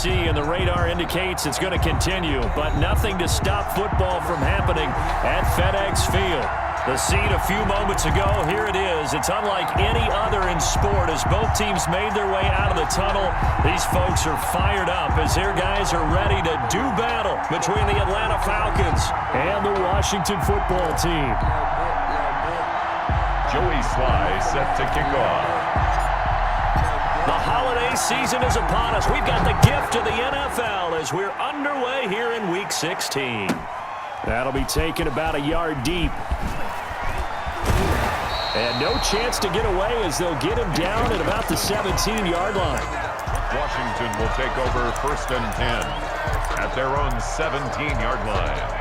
see, and the radar indicates it's going to continue, but nothing to stop football from happening at FedEx Field. The scene a few moments ago, here it is. It's unlike any other in sport as both teams made their way out of the tunnel. These folks are fired up as their guys are ready to do battle between the Atlanta Falcons and the Washington football team. Joey Sly set to kick off. The holiday season is upon us. We've got the gift of the NFL as we're underway here in Week 16. That'll be taken about a yard deep. And no chance to get away as they'll get him down at about the 17-yard line. Washington will take over 1st and 10 at their own 17-yard line.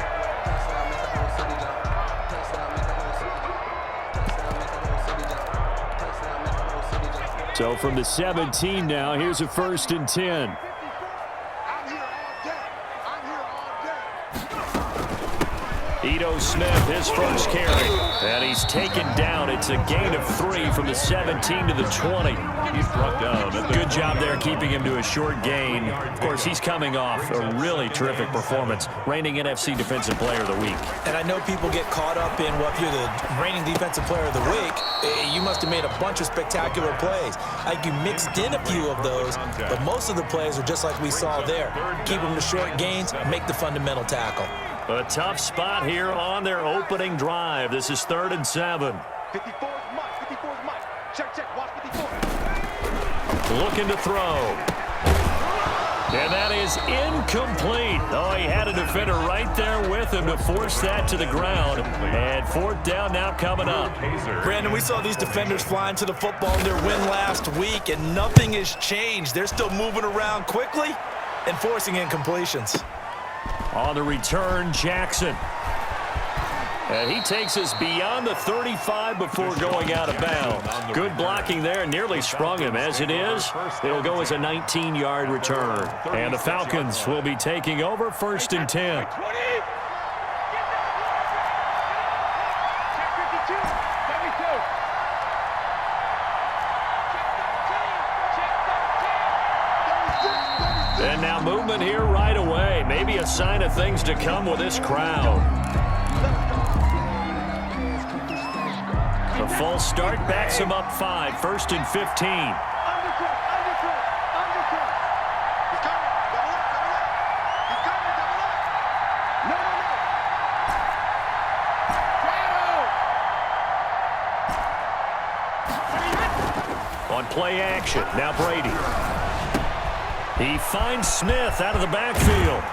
So from the 17 now, here's a 1st and 10. Ito Smith, his first carry, and he's taken down. It's a gain of 3 from the 17 to the 20. He's brought down. Good job there keeping him to a short gain. Of course, he's coming off a really terrific performance, reigning NFC Defensive Player of the Week. And I know people get caught up in what you're the reigning Defensive Player of the Week. You must have made a bunch of spectacular plays. I think you mixed in a few of those, but most of the plays are just like we saw there. Keep them to short gains, make the fundamental tackle. A tough spot here on their opening drive. This is 3rd and 7. 54 is Mike. 54 is Mike. Check. Watch 54. Looking to throw. And that is incomplete. Oh, he had a defender right there with him to force that to the ground. And 4th down now coming up. Brandon, we saw these defenders flying to the football in their win last week, and nothing has changed. They're still moving around quickly and forcing incompletions. On the return, Jackson. And he takes us beyond the 35 before going out of bounds. Good blocking there, nearly sprung him. As it is, it'll go as a 19-yard return. And the Falcons will be taking over 1st and 10. And now movement here right away. Maybe a sign of things to come with this crowd. The false start backs him up 5. 1st and 15. On play action, now Brady. He finds Smith out of the backfield.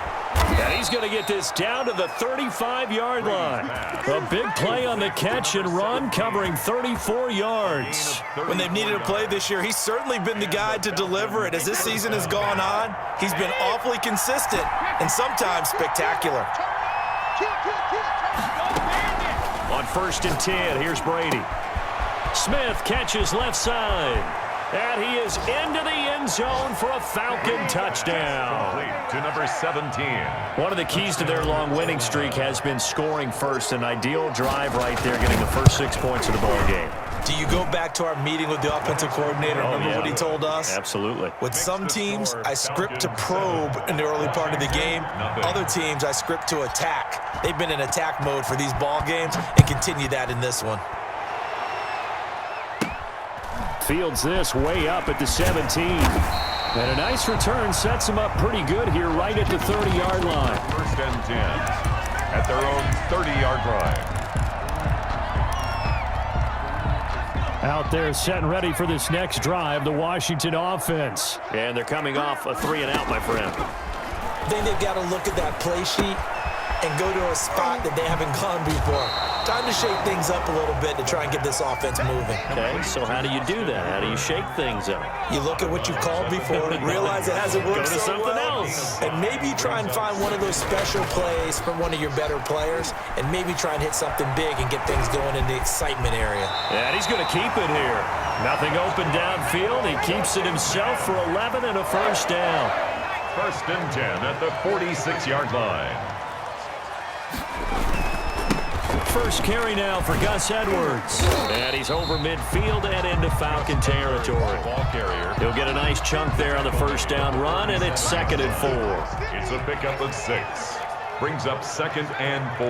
And he's going to get this down to the 35-yard line. A big play on the catch and run, covering 34 yards. When they've needed a play this year, he's certainly been the guy to deliver it. As this season has gone on, he's been awfully consistent and sometimes spectacular. On 1st and 10, here's Brady. Smith catches left side. And he is into the end zone for a Falcon touchdown. To number 17. One of the keys to their long winning streak has been scoring first. An ideal drive right there, getting the first 6 points of the ball game. Do you go back to our meeting with the offensive coordinator? Remember what he told us? Absolutely. With some teams, I script to probe in the early part of the game. Other teams, I script to attack. They've been in attack mode for these ball games and continue that in this one. Fields this way up at the 17. And a nice return sets him up pretty good here right at the 30-yard line. 1st and 10 at their own 30-yard line. Out there set and ready for this next drive, the Washington offense. And they're coming off a 3-and-out, my friend. I think they've got to look at that play sheet and go to a spot that they haven't gone before. Time to shake things up a little bit to try and get this offense moving. Okay, so how do you do that? How do you shake things up? You look at what you've called before, realize it hasn't worked Go to so something well, else. and maybe try and find one of those special plays from one of your better players, and maybe try and hit something big and get things going in the excitement area. And he's going to keep it here. Nothing open downfield. He keeps it himself for 11 and a 1st down. 1st and 10 at the 46-yard line. First carry now for Gus Edwards. And he's over midfield and into Falcon territory. Ball carrier. He'll get a nice chunk there on the first down run, and it's 2nd and 4. It's a pickup of 6. Brings up 2nd and 4.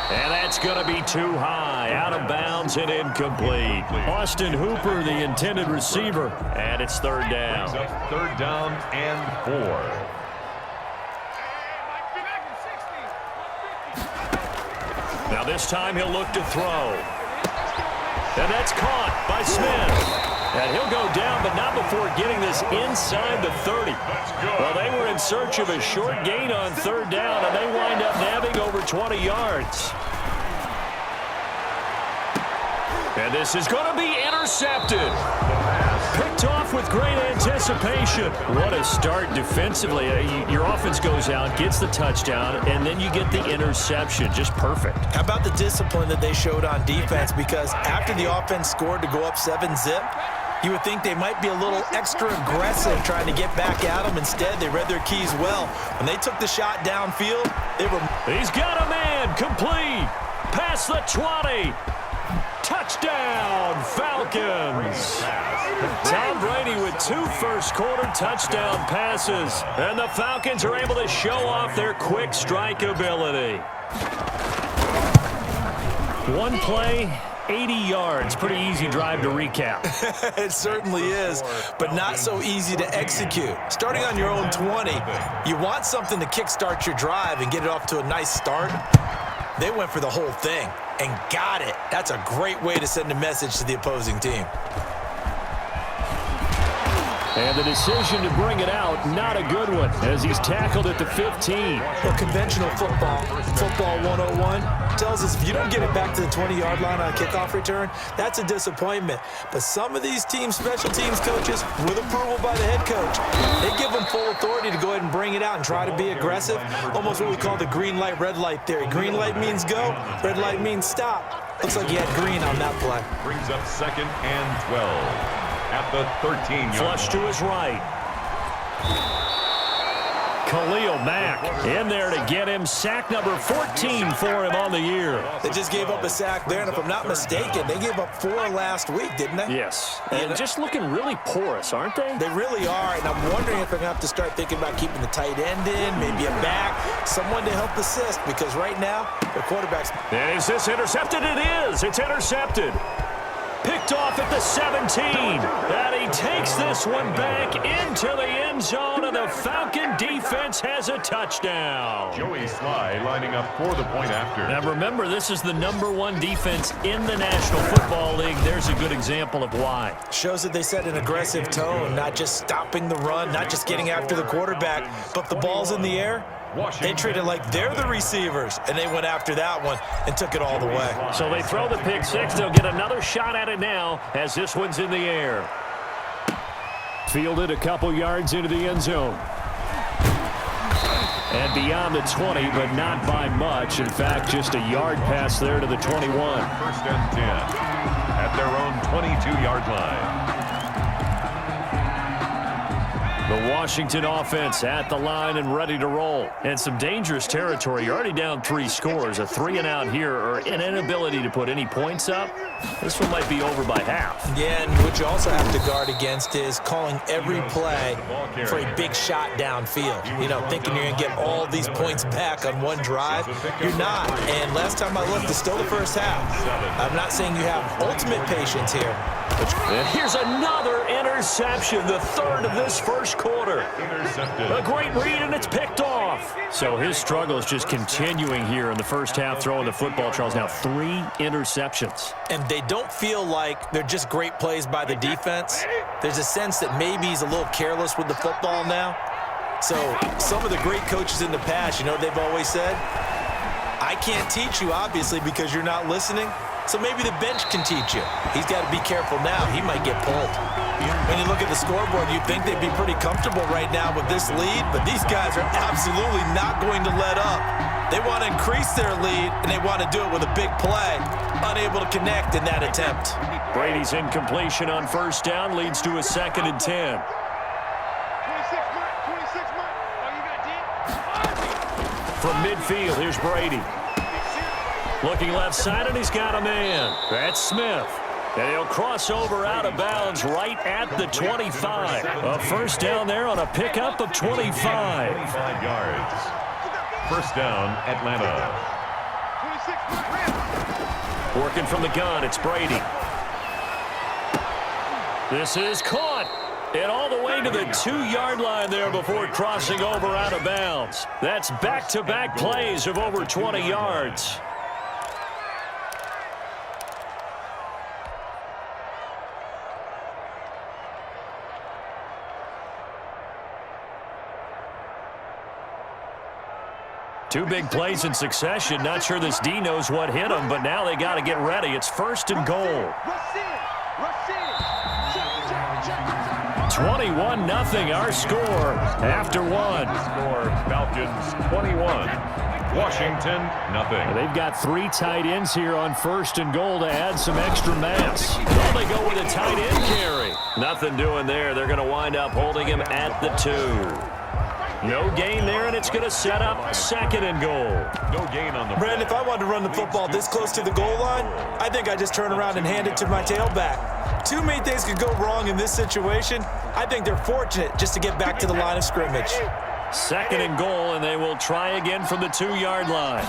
And that's going to be too high, out of bounds and incomplete. Austin Hooper, the intended receiver, and it's 3rd down. Brings up 3rd down and 4. Now this time he'll look to throw. And that's caught by Smith. And he'll go down, but not before getting this inside the 30. Well, they were in search of a short gain on 3rd down, and they wind up nabbing over 20 yards. And this is going to be intercepted. Picked off with great anticipation. What a start defensively. Your offense goes out, gets the touchdown, and then you get the interception. Just perfect. How about the discipline that they showed on defense? Because after the offense scored to go up 7-zip, you would think they might be a little extra aggressive trying to get back at them. Instead, they read their keys well. When they took the shot downfield, they were... He's got a man, complete, past the 20. Touchdown, Falcons. Tom Brady with 2 first-quarter touchdown passes. And the Falcons are able to show off their quick strike ability. One play, 80 yards. Pretty easy drive to recap. It certainly is, but not so easy to execute. Starting on your own 20, you want something to kickstart your drive and get it off to a nice start. They went for the whole thing and got it. That's a great way to send a message to the opposing team. And the decision to bring it out, not a good one, as he's tackled at the 15. Well, conventional football 101, tells us if you don't get it back to the 20-yard line on a kickoff return, that's a disappointment. But some of these teams, special teams coaches, with approval by the head coach, they give them full authority to go ahead and bring it out and try to be aggressive, almost what we call the green light, red light theory. Green light means go, red light means stop. Looks like he had green on that play. Brings up 2nd and 12. At the 13-yard Flush to his right. Khalil Mack in there to get him. Sack number 14 for him on the year. They just gave up a sack there, and if I'm not mistaken, they gave up 4 last week, didn't they? Yes. And just looking really porous, aren't they? They really are, and I'm wondering if they're going to have to start thinking about keeping the tight end in, maybe a back, someone to help assist, because right now, their quarterback's... And is this intercepted? It is. It's intercepted. Picked off at the 17. And he takes this one back into the end zone, and the Falcon defense has a touchdown. Joey Sly lining up for the point after. Now remember, this is the #1 defense in the National Football League. There's a good example of why. Shows that they set an aggressive tone, not just stopping the run, not just getting after the quarterback, but the ball's in the air. They treat it like they're the receivers, and they went after that one and took it all the way. So they throw the pick six. They'll get another shot at it now as this one's in the air. Fielded a couple yards into the end zone. And beyond the 20, but not by much. In fact, just a yard pass there to the 21. 1st and 10 at their own 22-yard line. The Washington offense at the line and ready to roll. And some dangerous territory. You're already down 3 scores. A 3-and-out here, or an inability to put any points up. This one might be over by half. Yeah, and what you also have to guard against is calling every play for a big shot downfield. You know, thinking you're going to get all these points back on one drive. You're not. And last time I looked, it's still the first half. I'm not saying you have ultimate patience here. And here's another interception, the 3rd of this first quarter. A great read, and it's picked off. So his struggle is just continuing here in the first half, throwing the football, Charles. Now 3 interceptions. And they don't feel like they're just great plays by the defense. There's a sense that maybe he's a little careless with the football now. So some of the great coaches in the past, you know what they've always said? I can't teach you, obviously, because you're not listening. So maybe the bench can teach you. He's got to be careful now. He might get pulled. When you look at the scoreboard, you'd think they'd be pretty comfortable right now with this lead, but these guys are absolutely not going to let up. They want to increase their lead, and they want to do it with a big play. Unable to connect in that attempt. Brady's incompletion on first down leads to a 2nd and 10. 26 Mike. Oh, you got deep. From midfield, here's Brady. Looking left side, and he's got a man. That's Smith. And he'll cross over out of bounds right at the 25. A first down there on a pickup of 25. 25 yards. First down, Atlanta. 26 Working from the gun, it's Brady. This is caught. And all the way to the 2-yard line there before crossing over out of bounds. That's back-to-back plays of over 20 yards. Two big plays in succession. Not sure this D knows what hit him, but now they got to get ready. It's 1st and goal. 21-0 our score after one. Score Falcons 21. Washington, nothing. They've got 3 tight ends here on 1st and goal to add some extra mass. Well, they go with a tight end carry. Nothing doing there. They're going to wind up holding him at the 2. No gain there, and it's going to set up 2nd and goal. No gain on the Brandon, if I wanted to run the football this close to the goal line, I think I just turn around and hand it to my tailback. Too many things could go wrong in this situation. I think they're fortunate just to get back to the line of scrimmage. 2nd and goal, and they will try again from the 2-yard line.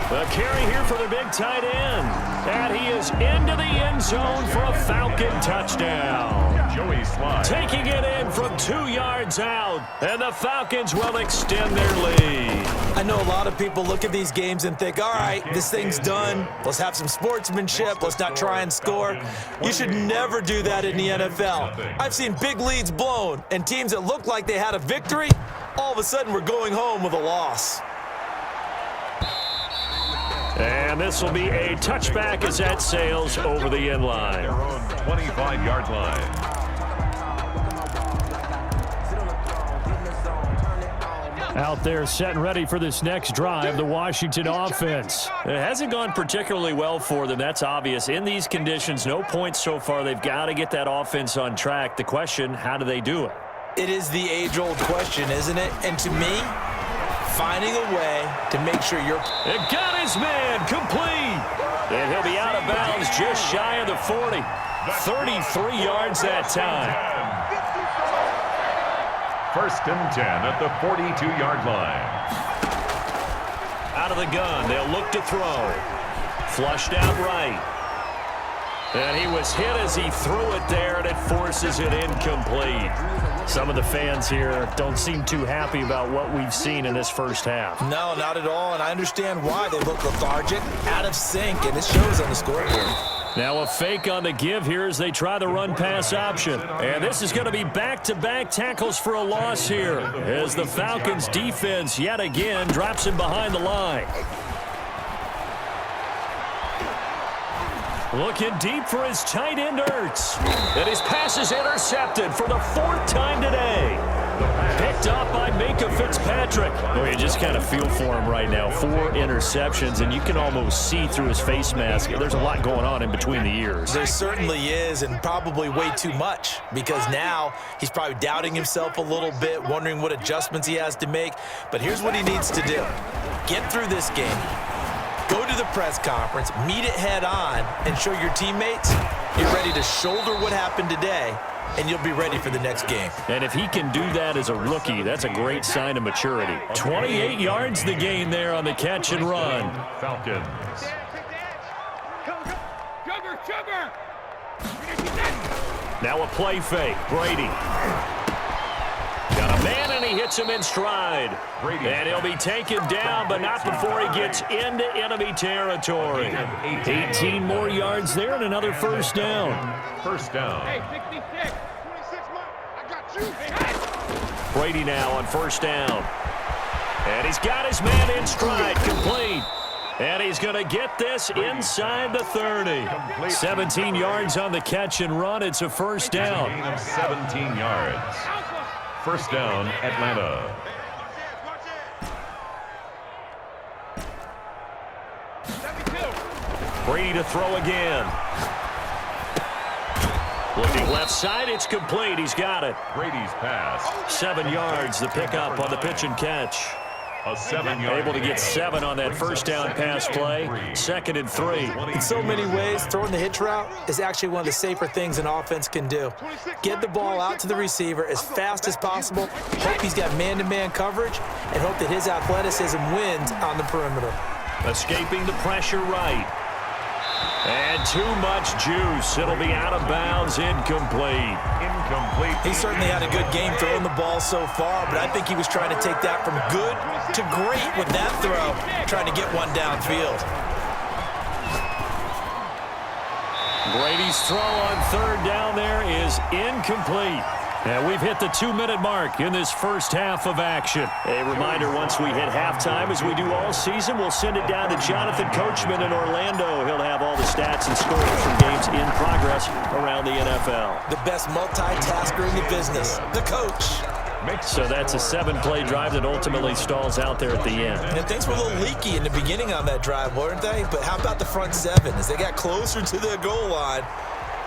A carry here for the big tight end. And he is into the end zone for a Falcon touchdown. Joey Slide. Taking it in from 2 yards out, and the Falcons will extend their lead. I know a lot of people look at these games and think, all right, this thing's done. Let's have some sportsmanship. Let's not try and score. You should never do that in the NFL. I've seen big leads blown, and teams that looked like they had a victory, all of a sudden were going home with a loss. And this will be a touchback as that sails over the end line. Their own 25-yard line. Out there set and ready for this next drive, the Washington offense. It hasn't gone particularly well for them, that's obvious. In these conditions, no points so far. They've got to get that offense on track. The question, how do they do it? It is the age-old question, isn't it? And to me, finding a way to make sure you're... It got his man complete. And he'll be out of bounds just shy of the 40. 33 yards that time. 1st and 10 at the 42-yard line. Out of the gun, they'll look to throw. Flushed out right. And he was hit as he threw it there, and it forces it incomplete. Some of the fans here don't seem too happy about what we've seen in this first half. No, not at all, and I understand why. They look lethargic, out of sync, and it shows on the scoreboard. Now a fake on the give here as they try the run-pass option. And this is going to be back-to-back tackles for a loss here as the Falcons' defense yet again drops him behind the line. Looking deep for his tight end, Ertz. And his pass is intercepted for the 4th time today. Picked up by Minka Fitzpatrick. Well, you just kind of feel for him right now. 4 interceptions, and you can almost see through his face mask. There's a lot going on in between the ears. There certainly is, and probably way too much, because now he's probably doubting himself a little bit, wondering what adjustments he has to make. But here's what he needs to do. Get through this game. Go to the press conference, meet it head on, and show your teammates you're ready to shoulder what happened today, and you'll be ready for the next game. And if he can do that as a rookie, that's a great sign of maturity. 28 yards the gain there on the catch and run. Falcons. Now a play fake. Brady. Got a man, and he hits him in stride. And he'll be taken down, but not before he gets into enemy territory. 18 more yards there and another first down. First down. Hey, 66. 26 Mike. I got you. Brady now on first down. And he's got his man in stride, complete. And he's going to get this inside the 30. 17 yards on the catch and run. It's a first down. Gain of 17 yards. First down, Atlanta. Brady to throw again. Looking left side, it's complete. He's got it. Brady's pass. 7 yards, the pickup on the pitch and catch. A 7-yard Able to get 7 on that first down pass play. 2nd and 3. In so many ways, throwing the hitch route is actually one of the safer things an offense can do. Get the ball out to the receiver as fast as possible, hope he's got man-to-man coverage, and hope that his athleticism wins on the perimeter. Escaping the pressure right. And too much juice. It'll be out of bounds, incomplete. He certainly had a good game throwing the ball so far, but I think he was trying to take that from good to great with that throw, trying to get one downfield. Brady's throw on 3rd down there is incomplete. And we've hit the 2-minute mark in this first half of action. A reminder, once we hit halftime, as we do all season, we'll send it down to Jonathan Coachman in Orlando. He'll have all the stats and scores from games in progress around the NFL. The best multitasker in the business, the coach. So that's a 7-play drive that ultimately stalls out there at the end. And things were a little leaky in the beginning on that drive, weren't they? But how about the front 7? As they got closer to the goal line,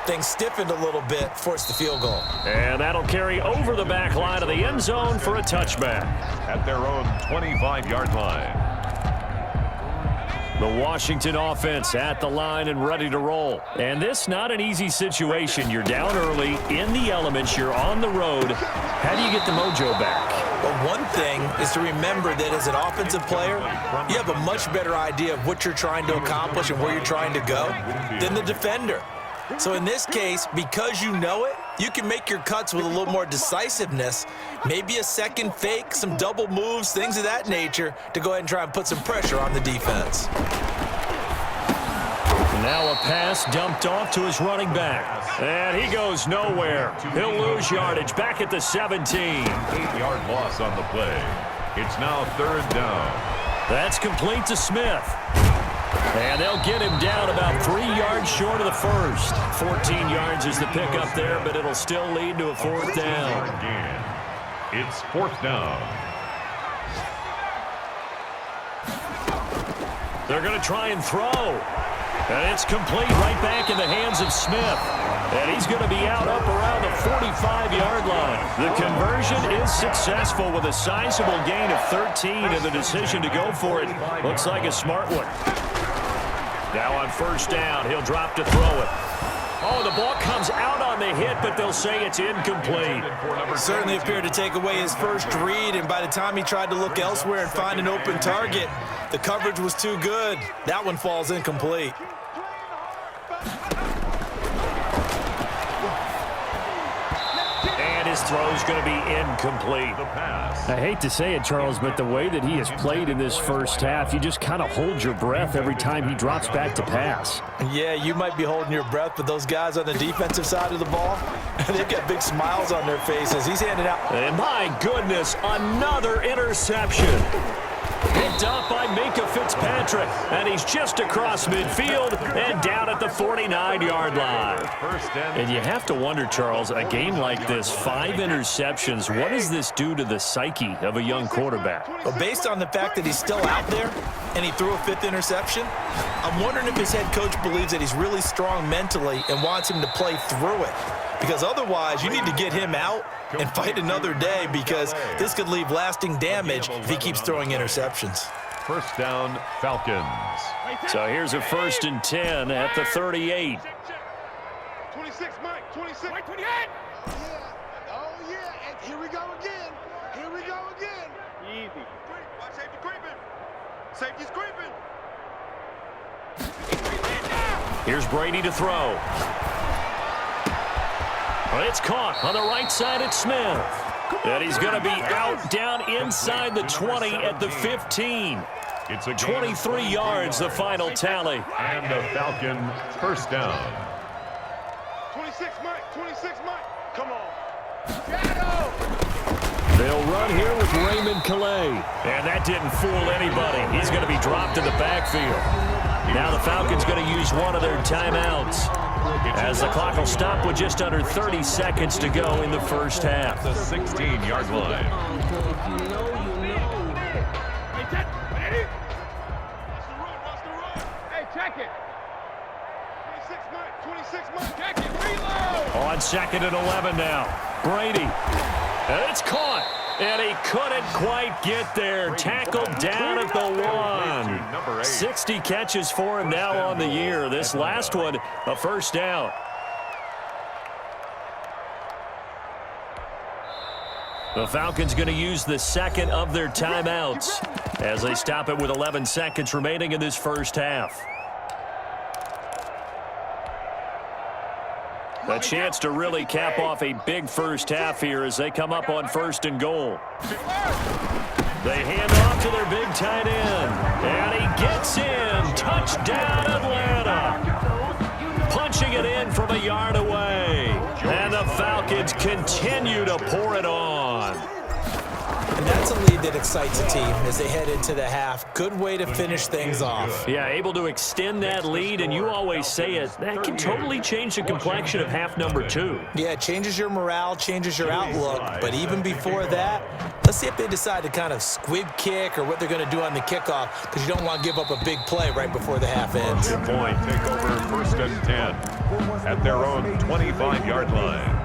things stiffened a little bit, forced the field goal. And that'll carry over the back line of the end zone for a touchback. At their own 25-yard line. The Washington offense at the line and ready to roll. And this not an easy situation. You're down early, in the elements, you're on the road. How do you get the mojo back? Well, one thing is to remember that as an offensive player, you have a much better idea of what you're trying to accomplish and where you're trying to go than the defender. So in this case, because you know it, you can make your cuts with a little more decisiveness, maybe a second fake, some double moves, things of that nature, to go ahead and try and put some pressure on the defense. Now a pass dumped off to his running back. And he goes nowhere. He'll lose yardage back at the 17. 8-yard loss on the play. It's now 3rd down. That's complete to Smith. And they'll get him down about 3 yards short of the first. 14 yards is the pickup there, but it'll still lead to a 4th down. It's 4th down. They're going to try and throw. And it's complete right back in the hands of Smith. And he's going to be out up around the 45-yard line. The conversion is successful with a sizable gain of 13, and the decision to go for it looks like a smart one. Now on 1st down, he'll drop to throw it. Oh, the ball comes out on the hit, but they'll say it's incomplete. Certainly appeared to take away his first read, and by the time he tried to look elsewhere and find an open target, the coverage was too good. That one falls incomplete. And his throw's going to be incomplete. I hate to say it, Charles, but the way that he has played in this first half, you just kind of hold your breath every time he drops back to pass. Yeah, you might be holding your breath, but those guys on the defensive side of the ball, they've got big smiles on their faces. He's handing out. And my goodness, another interception. Picked up by Minka Fitzpatrick, and he's just across midfield and down at the 49-yard line. And you have to wonder, Charles, a game like this, 5 interceptions, what does this do to the psyche of a young quarterback? Well, based on the fact that he's still out there and he threw a 5th interception, I'm wondering if his head coach believes that he's really strong mentally and wants him to play through it. Because otherwise, you need to get him out and fight another day, because this could leave lasting damage if he keeps throwing interceptions. 1st down, Falcons. So here's a 1st and 10 at the 38. 26, Mike, 26. Mike, 28. Oh, yeah. And here we go again. Here we go again. Easy. Watch safety creeping. Safety's creeping. Here's Brady to throw. Well, it's caught on the right side at Smith. And he's going to be out down inside the 20 at the 15. It's a 23 yards, the final tally. And a Falcon 1st down. 26, Mike, 26, Mike. Come on. They'll run here with Raymond Calais. And that didn't fool anybody. He's going to be dropped in the backfield. Now the Falcons going to use one of their timeouts, as the clock will stop with just under 30 seconds to go in the first half. The 16-yard line. check it. 26 Mike, 26 Mike. Check it, reload. On 2nd and 11 now. Brady. And it's caught. And he couldn't quite get there. Tackled down at the 1. 60 catches for him now on the year. This last one, a first down. The Falcons going to use the second of their timeouts as they stop it with 11 seconds remaining in this first half. A chance to really cap off a big first half here as they come up on 1st and goal. They hand off to their big tight end. And he gets in. Touchdown, Atlanta. Punching it in from a yard away. And the Falcons continue to pour it on. And that's a lead that excites a team as they head into the half. Good way to finish things off. Yeah, able to extend that lead, and you always say it, that can totally change the complexion of half number 2. Yeah, it changes your morale, changes your outlook. But even before that, let's see if they decide to kind of squib kick or what they're going to do on the kickoff, because you don't want to give up a big play right before the half ends. Good point. Take over 1st and 10 at their own 25-yard line.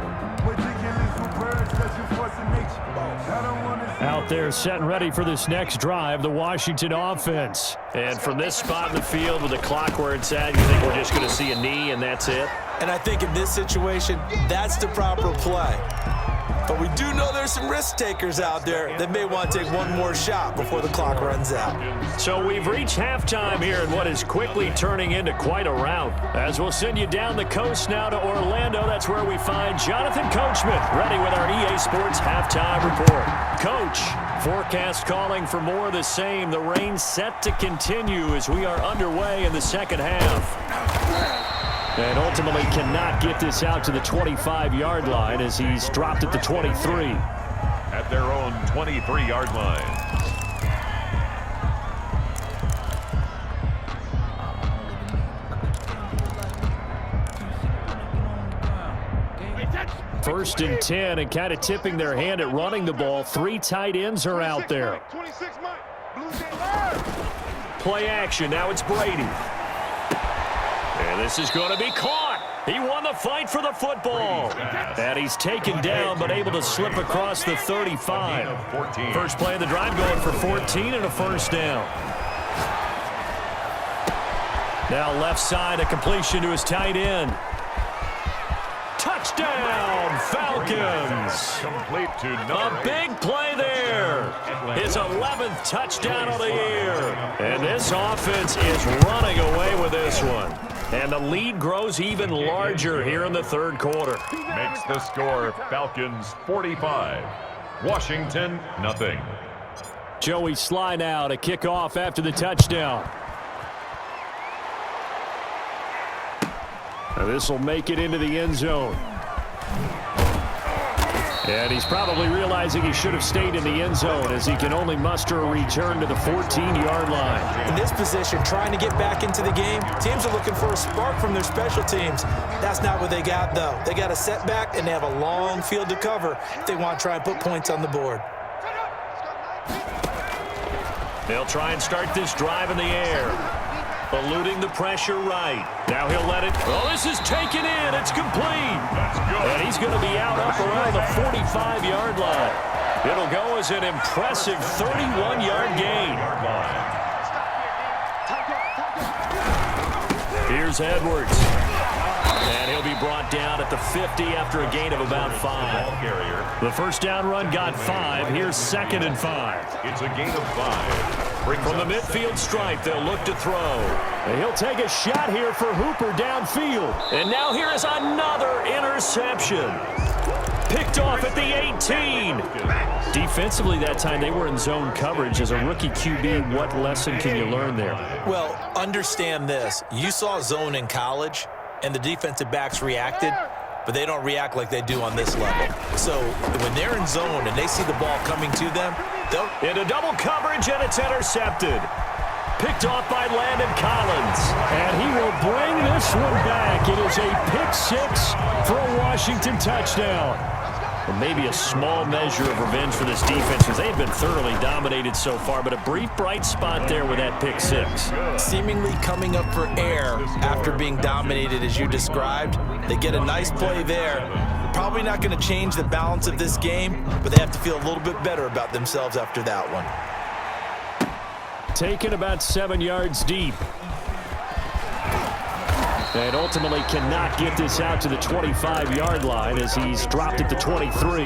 Out there setting ready for this next drive, the Washington offense. And from this spot in the field with the clock where it's at, you think we're just going to see a knee and that's it? And I think in this situation, that's the proper play. But we do know there's some risk takers out there that may want to take one more shot before the clock runs out. So we've reached halftime here in what is quickly turning into quite a rout. As we'll send you down the coast now to Orlando, that's where we find Jonathan Coachman, ready with our EA Sports halftime report. Coach, forecast calling for more of the same. The rain set to continue as we are underway in the second half. And ultimately cannot get this out to the 25-yard line as he's dropped at the 23. At their own 23-yard line. First and 10, and kind of tipping their hand at running the ball. 3 tight ends are out there. 26 Mike, blue Play action. Now it's Brady. And this is going to be caught. He won the fight for the football. And he's taken down, but able to slip across the 35. First play of the drive going for 14 and a first down. Now left side, a completion to his tight end. Touchdown, Falcons. Complete to A big play there. His 11th touchdown of the year. And this offense is running away with this one. And the lead grows even larger here in the third quarter. Makes the score Falcons 45. Washington, nothing. Joey Sly now to kick off after the touchdown. And this will make it into the end zone. And he's probably realizing he should have stayed in the end zone as he can only muster a return to the 14-yard line. In this position, trying to get back into the game, teams are looking for a spark from their special teams. That's not what they got, though. They got a setback, and they have a long field to cover if they want to try and put points on the board. They'll try and start this drive in the air. Eluding the pressure right. Now he'll let it. Oh, this is taken in. It's complete. And he's going to be out up around the 45-yard line. It'll go as an impressive 31-yard gain. Here's Edwards. And he'll be brought down at the 50 after a gain of about 5. The first down run got 5. Here's 2nd and 5. It's a gain of 5. From the midfield stripe, they'll look to throw. And he'll take a shot here for Hooper downfield. And now here is another interception. Picked off at the 18. Defensively that time, they were in zone coverage. As a rookie QB, what lesson can you learn there? Well, understand this. You saw zone in college, and the defensive backs reacted, but they don't react like they do on this level. So when they're in zone and they see the ball coming to them, they'll... Into double coverage, and it's intercepted. Picked off by Landon Collins. And he will bring this one back. It is a pick 6 for a Washington touchdown. And maybe a small measure of revenge for this defense because they've been thoroughly dominated so far, but a brief bright spot there with that pick six. Seemingly coming up for air after being dominated as you described. They get a nice play there. Probably not going to change the balance of this game, but they have to feel a little bit better about themselves after that one. Taken about 7 yards deep. And ultimately cannot get this out to the 25-yard line as he's dropped at the 23.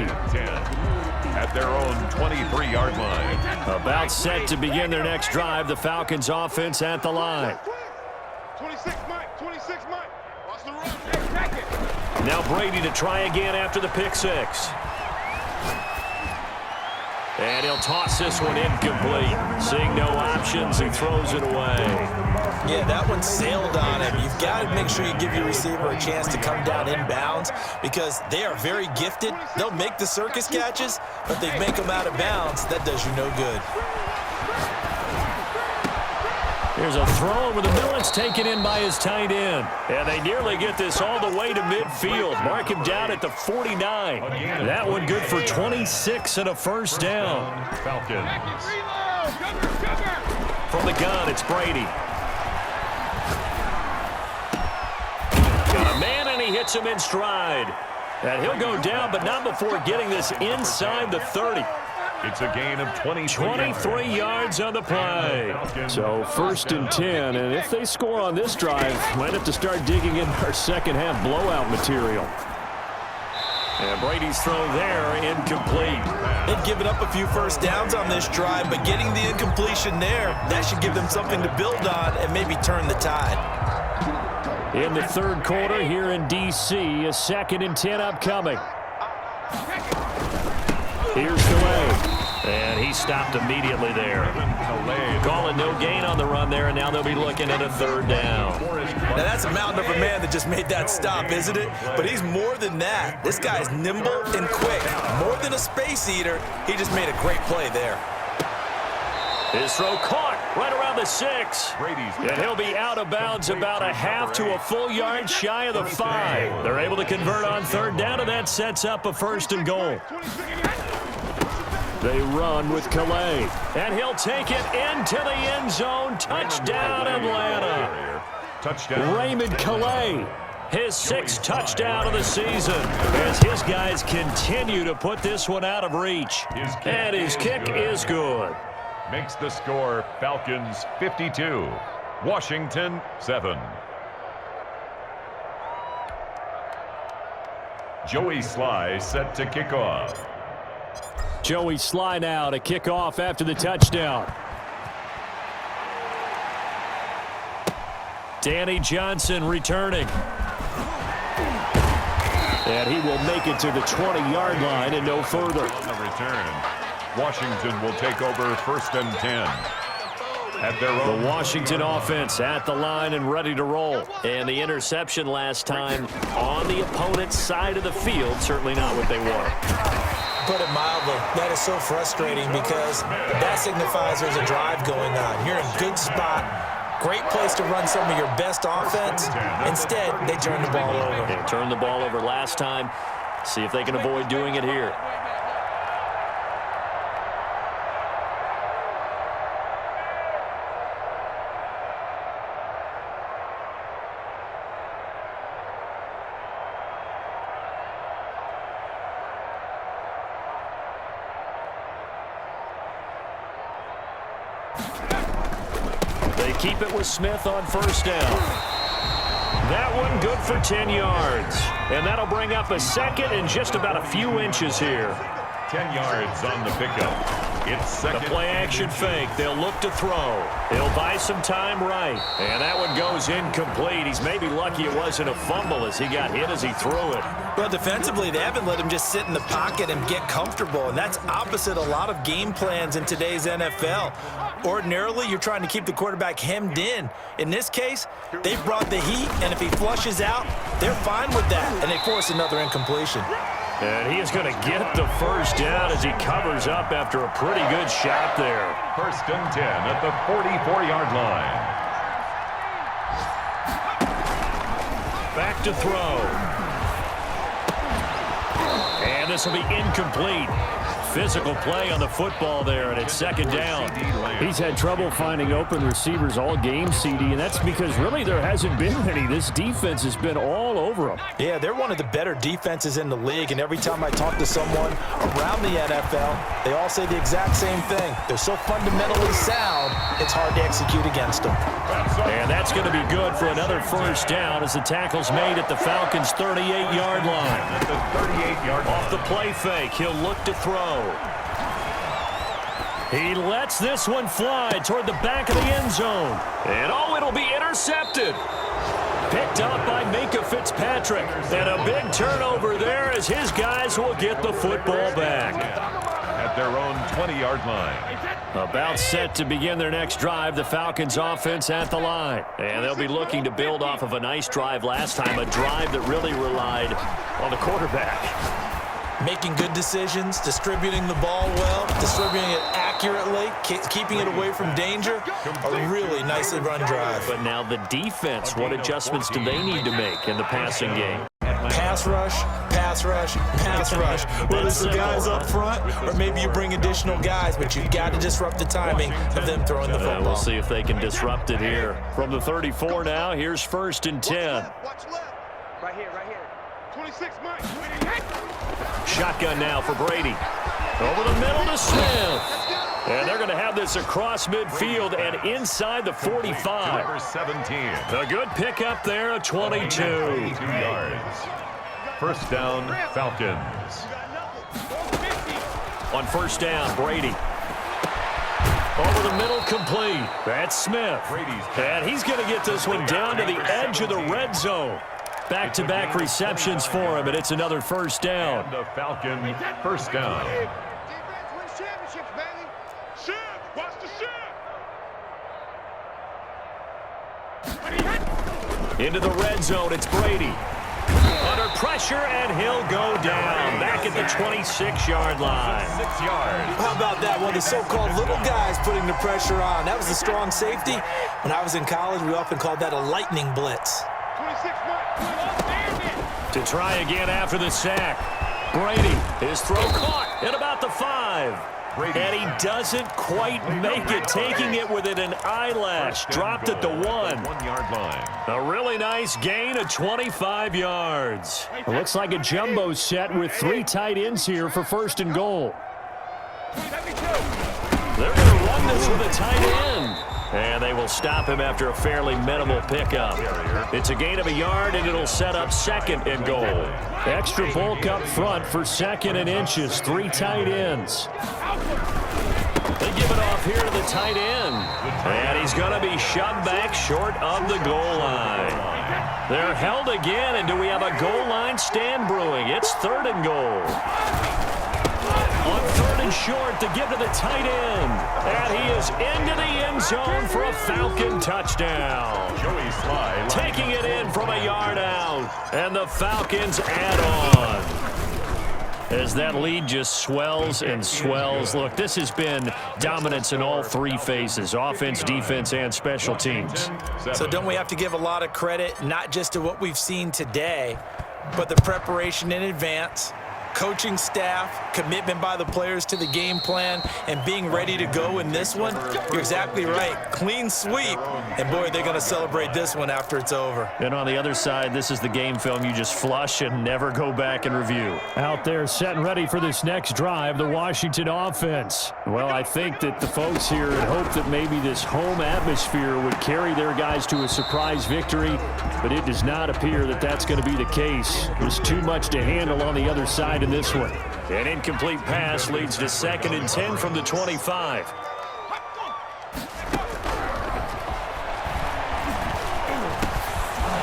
At their own 23-yard line. About set to begin their next drive. The Falcons offense at the line. 26 Mike, 26 Mike. Watch the run. Now Brady to try again after the pick six. And he'll toss this one incomplete. Seeing no options, he throws it away. Yeah, that one sailed on him. You've got to make sure you give your receiver a chance to come down inbounds because they are very gifted. They'll make the circus catches, but they make them out of bounds. That does you no good. Here's a throw over the middle. It's taken in by his tight end. And they nearly get this all the way to midfield. Mark him down at the 49. That one good for 26 and a first down. Falcons. From the gun, it's Brady. Got a man, and he hits him in stride. And he'll go down, but not before getting this inside the 30. It's a gain of 23 yards on the play. So 1st and 10, and if they score on this drive, might have to start digging in our second half blowout material. And Brady's throw there, incomplete. They've given up a few first downs on this drive, but getting the incompletion there, that should give them something to build on and maybe turn the tide. In the third quarter here in D.C., a 2nd and 10 upcoming. Here's Calais. And he stopped immediately there. Calling no gain on the run there, and now they'll be looking at a 3rd down. Now that's a mountain of a man that just made that stop, isn't it? But he's more than that. This guy's nimble and quick. More than a space eater, he just made a great play there. His throw caught right around the 6. And he'll be out of bounds about a half to a full yard shy of the 5. They're able to convert on 3rd down, and that sets up a 1st and goal. They run with Calais. And he'll take it into the end zone. Touchdown, Atlanta. Touchdown. Raymond Calais, his 6th touchdown of the season, as his guys continue to put this one out of reach. And his kick is good. Makes the score Falcons 52, Washington 7. Joey Sly set to kick off. Joey Sly now to kick off after the touchdown. Danny Johnson returning. And he will make it to the 20-yard line and no further. On the return, Washington will take over 1st and 10. At their own. The Washington offense at the line and ready to roll. And the interception last time on the opponent's side of the field, certainly not what they want. Put it mildly, that is so frustrating because that signifies there's a drive going on. You're in a good spot, great place to run some of your best offense. Instead, they turn the ball over. They turned the ball over last time. See if they can avoid doing it here. They keep it with Smith on 1st down. That one good for 10 yards. And that'll bring up a 2nd and just about a few inches here. 10 yards on the pickup. It's 2nd. The play-action fake. They'll look to throw. He'll buy some time right. And that one goes incomplete. He's maybe lucky it wasn't a fumble as he got hit as he threw it. Well, defensively, they haven't let him just sit in the pocket and get comfortable, and that's opposite a lot of game plans in today's NFL. Ordinarily, you're trying to keep the quarterback hemmed in. In this case, they've brought the heat, and if he flushes out, they're fine with that, and they force another incompletion. And he is going to get the 1st down as he covers up after a pretty good shot there. 1st and 10 at the 44-yard line. Back to throw. And And this will be incomplete. Physical play on the football there, and it's second down. He's had trouble finding open receivers all game, CD, and that's because really there hasn't been any. This defense has been all over them. Yeah, they're one of the better defenses in the league, and every time I talk to someone around the NFL, they all say the exact same thing. They're so fundamentally sound, it's hard to execute against them. And that's going to be good for another first down as the tackle's made at the Falcons' 38-yard line. At the 38-yard line. Off the play fake, he'll look to throw. He lets this one fly toward the back of the end zone. And it'll be intercepted. Picked up by Minka Fitzpatrick. And a big turnover there as his guys will get the football back. At their own 20-yard line. About set to begin their next drive, the Falcons offense at the line. And they'll be looking to build off of a nice drive last time, a drive that really relied on the quarterback. Making good decisions, distributing the ball well, distributing it accurately, keeping it away from danger. A really nicely run drive. But now the defense, what adjustments do they need to make in the passing game? Pass rush, pass rush, pass rush. Whether it's the guys up front or maybe you bring additional guys, but you've got to disrupt the timing of them throwing the football. We'll see if they can disrupt it here. From the 34 now, here's 1st and 10. Watch left. Right here. 26, Mike. Shotgun now for Brady. Over the middle to Smith. And they're going to have this across midfield and inside the 45. Number 17. A good pickup there, a 22. 22 yards. First down, Falcons. On first down, Brady. Over the middle, complete. That's Smith. And he's going to get this one down to the edge of the red zone. Back-to-back receptions for him, and it's another first down. And the Falcon first down. Defense wins championships, baby. Shiv, watch the shiv. Into the red zone, it's Brady. Under pressure, and he'll go down. Back at the 26-yard line. 6 yards. How about that? One of the so-called little guys putting the pressure on. That was a strong safety. When I was in college, we often called that a lightning blitz. 26, Mike. To try again after the sack. Brady, his throw caught at about the 5. And he doesn't quite make it, taking it within an eyelash. Dropped at the 1. 1-yard line. A really nice gain of 25 yards. It looks like a jumbo set with 3 tight ends here for 1st and goal. They're going to run this with a tight end. And they will stop him after a fairly minimal pickup. It's a gain of a yard, and it'll set up 2nd and goal. Extra bulk up front for 2nd and inches. 3 tight ends. They give it off here to the tight end. And he's going to be shoved back short of the goal line. They're held again, and do we have a goal line stand brewing? It's 3rd and goal. On 3rd and short to give to the tight end. And he is into the end zone for a Falcon touchdown. Joey Sly Taking it in from a yard out. And the Falcons add on. As that lead just swells and swells. Look, this has been dominance in all 3 phases. Offense, defense, and special teams. So don't we have to give a lot of credit, not just to what we've seen today, but the preparation in advance, coaching staff, commitment by the players to the game plan, and being ready to go in this one? You're exactly right. Clean sweep. And, boy, they're going to celebrate this one after it's over. And on the other side, this is the game film you just flush and never go back and review. Out there set and ready for this next drive, the Washington offense. Well, I think that the folks here had hoped that maybe this home atmosphere would carry their guys to a surprise victory, but it does not appear that that's going to be the case. There's too much to handle on the other side in this one. An incomplete pass leads to 2nd and 10 from the 25.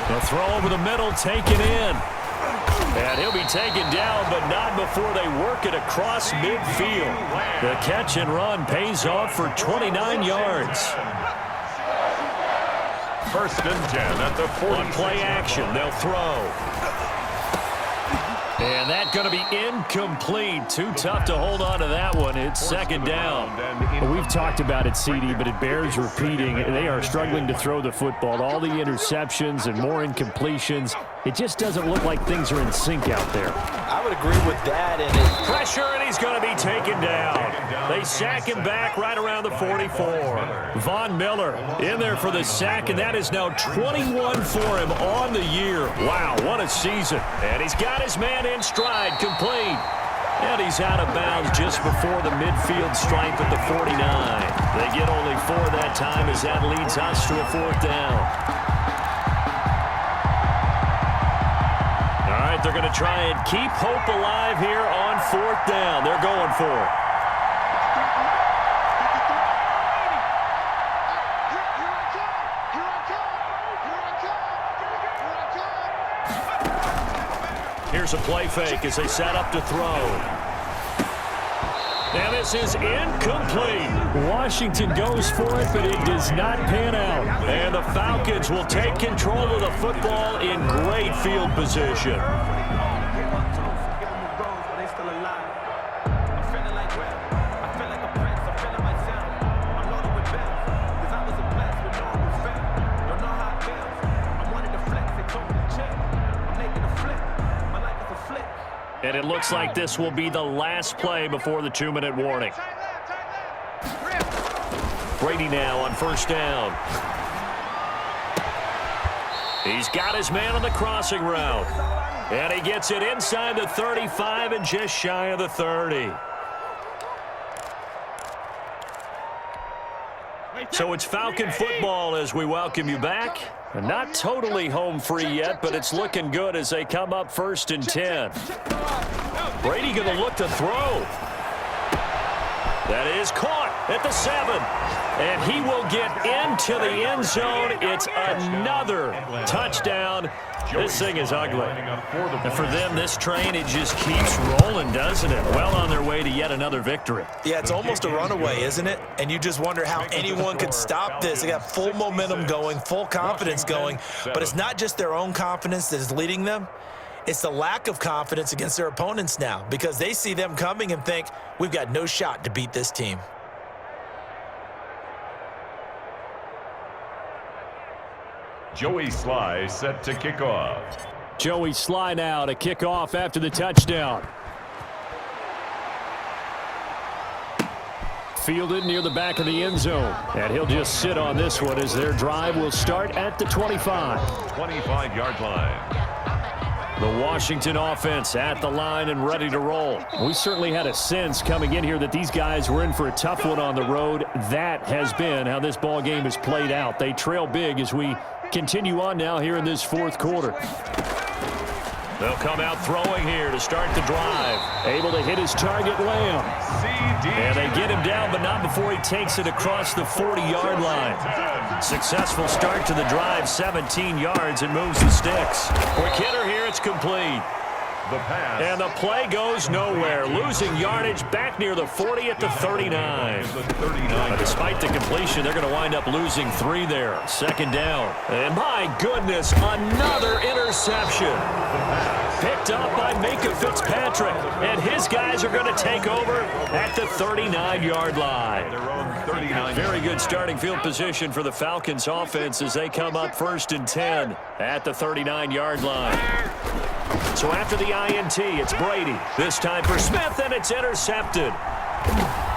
The throw over the middle, taken in. And he'll be taken down, but not before they work it across midfield. The catch and run pays off for 29 yards. 1st and 10 at the 40. On play action, they'll throw. And that's going to be incomplete. Too tough to hold on to that one. It's 2nd down. Well, we've talked about it, CD, but it bears repeating. They are struggling to throw the football. All the interceptions and more incompletions. It just doesn't look like things are in sync out there. I would agree with that. And pressure, and he's going to be taken down. They sack him back right around the 44. Von Miller in there for the sack, and that is now 21 for him on the year. Wow, what a season. And he's got his man in stride, complete. And he's out of bounds just before the midfield stripe at the 49. They get only 4 that time as that leads us to a 4th down. All right, they're going to try and keep hope alive here on 4th down. They're going for it. Here's a play fake as they set up to throw. And this is incomplete. Washington goes for it, but it does not pan out. And the Falcons will take control of the football in great field position. And it looks like this will be the last play before the 2-minute warning. Brady now on 1st down. He's got his man on the crossing route. And he gets it inside the 35 and just shy of the 30. So it's Falcon football as we welcome you back. Not totally home free yet, but it's looking good as they come up 1st and 10. Brady going to look to throw. That is caught at the 7. And he will get into the end zone. It's another touchdown. This thing is ugly. And for them, this train, it just keeps rolling, doesn't it? Well on their way to yet another victory. yeah, it's almost a runaway, isn't it? And you just wonder how anyone could stop this. They got full momentum going, full confidence going. But it's not just their own confidence that is leading them. It's the lack of confidence against their opponents now because they see them coming and think, we've got no shot to beat this team. Joey Sly set to kick off. Joey Sly now to kick off after the touchdown. Fielded near the back of the end zone. And he'll just sit on this one as their drive will start at the 25. 25-yard line. The Washington offense at the line and ready to roll. We certainly had a sense coming in here that these guys were in for a tough one on the road. That has been how this ball game has played out. They trail big as we continue on now here in this 4th quarter. They'll come out throwing here to start the drive. Able to hit his target, Lamb. And they get him down, but not before he takes it across the 40-yard line. Successful start to the drive, 17 yards, and moves the sticks. Quick hitter here, it's complete. The pass. And the play goes nowhere. Losing yardage back near the 40 at the 39. But despite the completion, they're going to wind up losing 3 there. 2nd down. And my goodness, another interception. Picked up by Micah Fitzpatrick. And his guys are going to take over at the 39-yard line. Very good starting field position for the Falcons offense as they come up 1st and 10 at the 39-yard line. So after the INT, it's Brady. This time for Smith, and it's intercepted.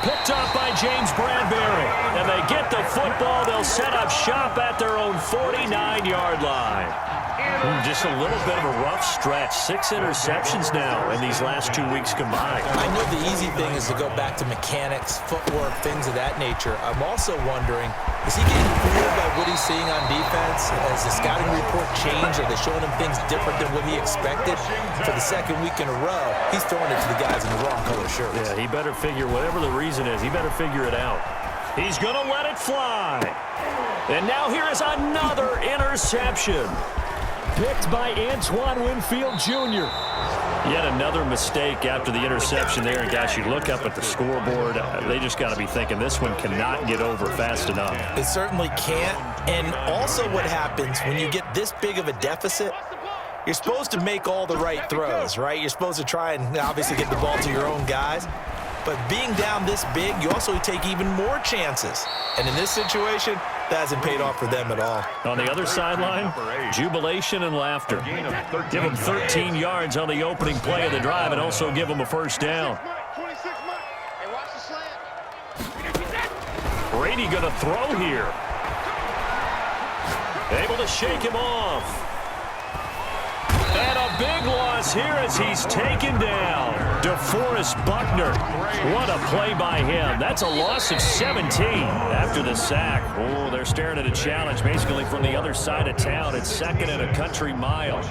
Picked up by James Bradbury. And they get the football. They'll set up shop at their own 49-yard line. Just a little bit of a rough stretch. 6 interceptions now in these last 2 weeks combined. I know the easy thing is to go back to mechanics, footwork, things of that nature. I'm also wondering, is he getting fooled by what he's seeing on defense? Has the scouting report changed? Are they showing him things different than what he expected? For the 2nd week in a row, he's throwing it to the guys in the wrong color shirts. Yeah, he better figure, whatever the reason is, he better figure it out. He's going to let it fly. And now here is another interception. Picked by Antoine Winfield Jr. Yet another mistake after the interception there. And, guys, you look up at the scoreboard. They just got to be thinking this one cannot get over fast enough. It certainly can't. And also what happens when you get this big of a deficit, you're supposed to make all the right throws, right? You're supposed to try and obviously get the ball to your own guys. But being down this big, you also take even more chances. And in this situation, That hasn't paid off for them at all. On the other sideline, jubilation and laughter. Give them 13 yards on the opening play of the drive and also give them a first down. 26 Mike. Hey, watch the slant. Brady going to throw here. Able to shake him off. And a big loss here as he's taken down. DeForest Buckner. What a play by him. That's a loss of 17 after the sack. Oh, they're staring at a challenge basically from the other side of town. It's second and a country mile.